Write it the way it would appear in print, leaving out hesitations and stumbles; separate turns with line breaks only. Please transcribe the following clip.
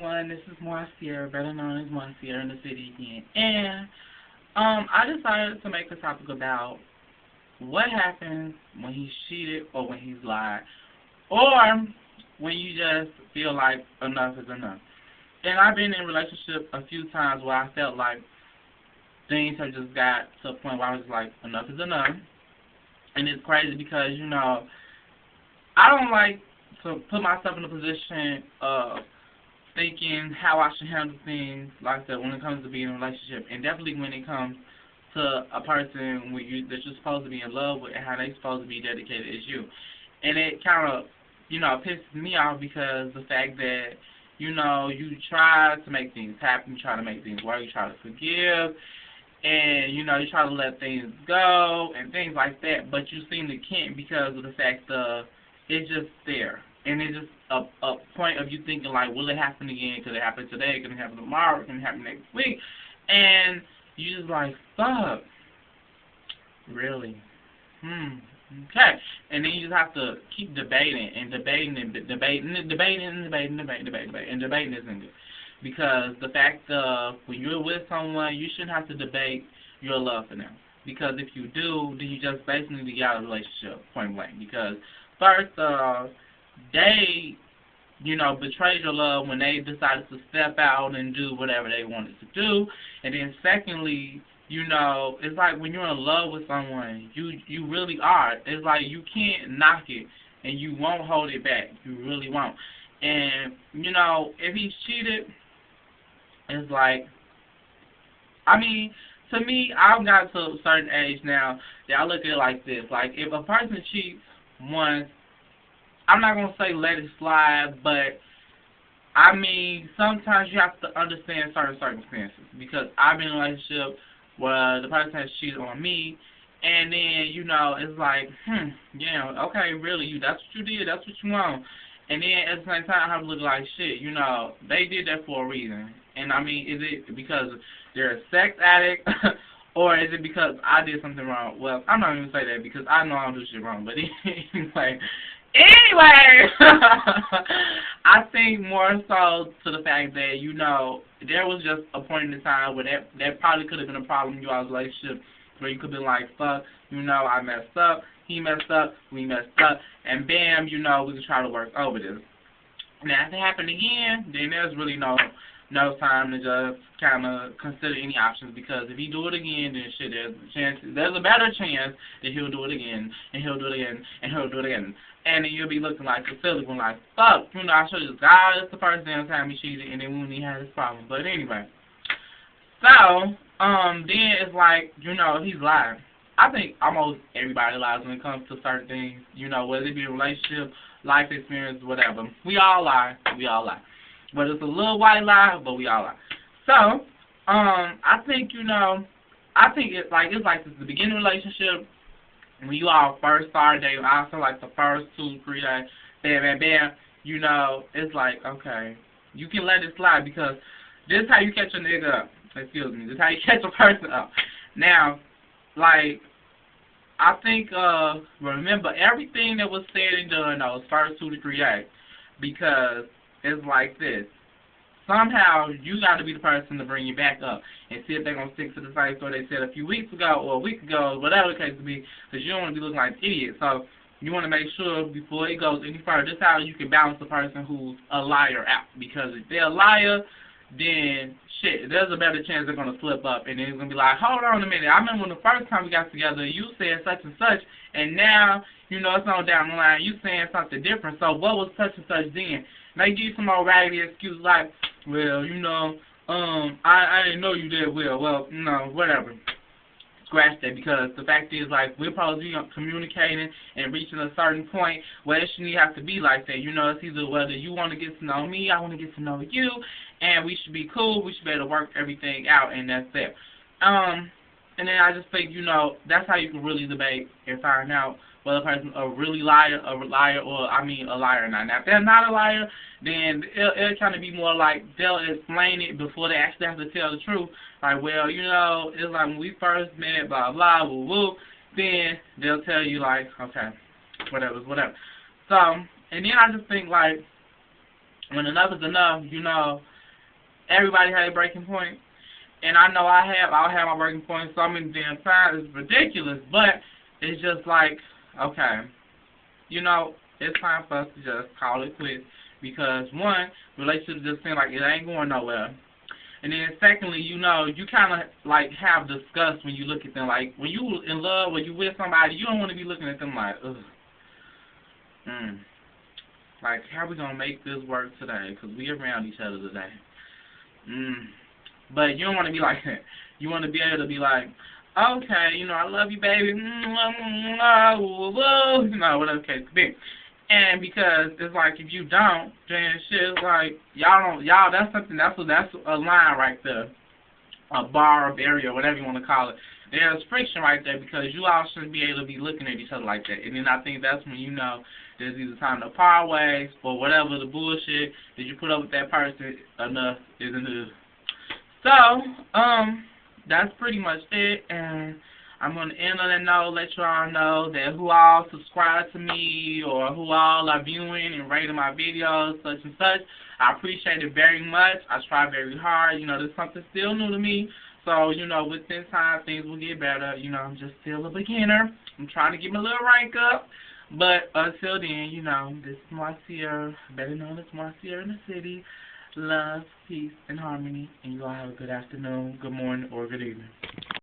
One, this is Marcia, better known as Marcia in the city again. And I decided to make a topic about what happens when he's cheated or when he's lied, or when you just feel like enough is enough. And I've been in a relationship a few times where I felt like things have just got to a point where I was like, enough is enough. And it's crazy because, I don't like to put myself in a position of thinking how I should handle things like that when it comes to being in a relationship, and definitely when it comes to a person that you're supposed to be in love with and how they're supposed to be dedicated as you. And it kind of, pisses me off because the fact that, you try to make things happen, you try to make things work, you try to forgive, and, you try to let things go and things like that, but you seem to can't because of the fact of it's just there. And it's just a point of you thinking, like, will it happen again? Could it happen today? Could it happen tomorrow? Can it happen next week? And you just like, fuck. Really? Okay. And then you just have to keep debating and debating and debating and debating and debating. And debating isn't good. Because the fact of when you're with someone, you shouldn't have to debate your love for them. Because if you do, then you just basically get out of a relationship, point blank. Because first, they, betrayed your love when they decided to step out and do whatever they wanted to do. And then secondly, it's like when you're in love with someone, you really are. It's like you can't knock it and you won't hold it back. You really won't. And, if he's cheated, it's like, to me, I've got to a certain age now that I look at it like this. Like, if a person cheats once, I'm not going to say let it slide, but, sometimes you have to understand certain circumstances. Because I've been in a relationship where the person has cheated on me, and then, it's like, yeah, okay, really, that's what you did, that's what you want. And then at the same time, I have to look like shit, they did that for a reason. And, is it because they're a sex addict, or is it because I did something wrong? Well, I'm not even going to say that because I know I don't do shit wrong, but anyway, I think more so to the fact that, there was just a point in time where that probably could have been a problem in your relationship where you could have been like, fuck, I messed up, he messed up, we messed up, and bam, we can try to work over this. Now, if it happened again, then there's really no time to just kind of consider any options, because if he do it again, then shit, there's a better chance that he'll do it again, and he'll do it again, and he'll do it again. And then you'll be looking like a silly one, like, fuck, I should have just got it's the first damn time he cheated, and then when he had his problem. But anyway. So, then it's like, if he's lying. I think almost everybody lies when it comes to certain things, whether it be a relationship, life experience, whatever. We all lie. We all lie. But it's a little white lie, but we all lie. So, I think, it's like this, the beginning of the relationship, when you all first start dating, I feel like the first 2-3 days, bam, bam, bam, it's like, okay, you can let it slide because this is how you catch a nigga up. Excuse me. This is how you catch a person up. Now, like, I think, remember everything that was said and done those first 2 to 3 days, because it's like this. Somehow, you got to be the person to bring you back up and see if they're going to stick to the same story they said a few weeks ago or a week ago, whatever the case may be, because you don't want to be looking like an idiot. So, you want to make sure before it goes any further, this is how you can balance the person who's a liar out. Because if they're a liar, then, shit, there's a better chance they're going to slip up. And then it's going to be like, hold on a minute. I remember when the first time we got together, you said such and such, and now, it's on down the line, you saying something different. So what was such and such then? And they give you some more raggedy excuse like, well, I didn't know you did well. Well, whatever. Scratch that, because the fact is, like, we're probably communicating and reaching a certain point where it shouldn't have to be like that. It's either whether you want to get to know me, I want to get to know you, and we should be cool, we should be able to work everything out, and that's it. And then I just think, that's how you can really debate and find out whether a person a liar, or a liar or not. Now, if they're not a liar, then it'll kind of be more like they'll explain it before they actually have to tell the truth. Like, well, it's like when we first met, blah, blah, woo, woo, then they'll tell you, like, okay, whatever. So, and then I just think, like, when enough is enough, everybody had a breaking point. And I know I'll have my breaking point so many damn times. It's ridiculous, but it's just like, okay, you know, it's time for us to just call it quits. Because one, relationships just seem like it ain't going nowhere. And then secondly, you know, you kind of like have disgust when you look at them. Like when you in love, when you with somebody, you don't want to be looking at them like, ugh. Like, how we gonna make this work today? Because we around each other today. But you don't want to be like that. You want to be able to be like, okay, you know, I love you, baby. You know, whatever the case be. And because it's like if you don't, then shit's like y'all. That's something. That's a line right there, a bar, a barrier, whatever you want to call it. There's friction right there because you all shouldn't be able to be looking at each other like that. And then I think that's when you know there's either time to part ways or whatever the bullshit that you put up with that person enough is enough. So, that's pretty much it, and I'm going to end on that note, let you all know that who all subscribe to me or who all are viewing and rating my videos, such and such. I appreciate it very much. I try very hard. You know, there's something still new to me. So, you know, within time, things will get better. You know, I'm just still a beginner. I'm trying to get my little rank up. But until then, you know, this is Marcia, better known as Marcia in the City. Love, peace, and harmony. And you all have a good afternoon, good morning, or good evening.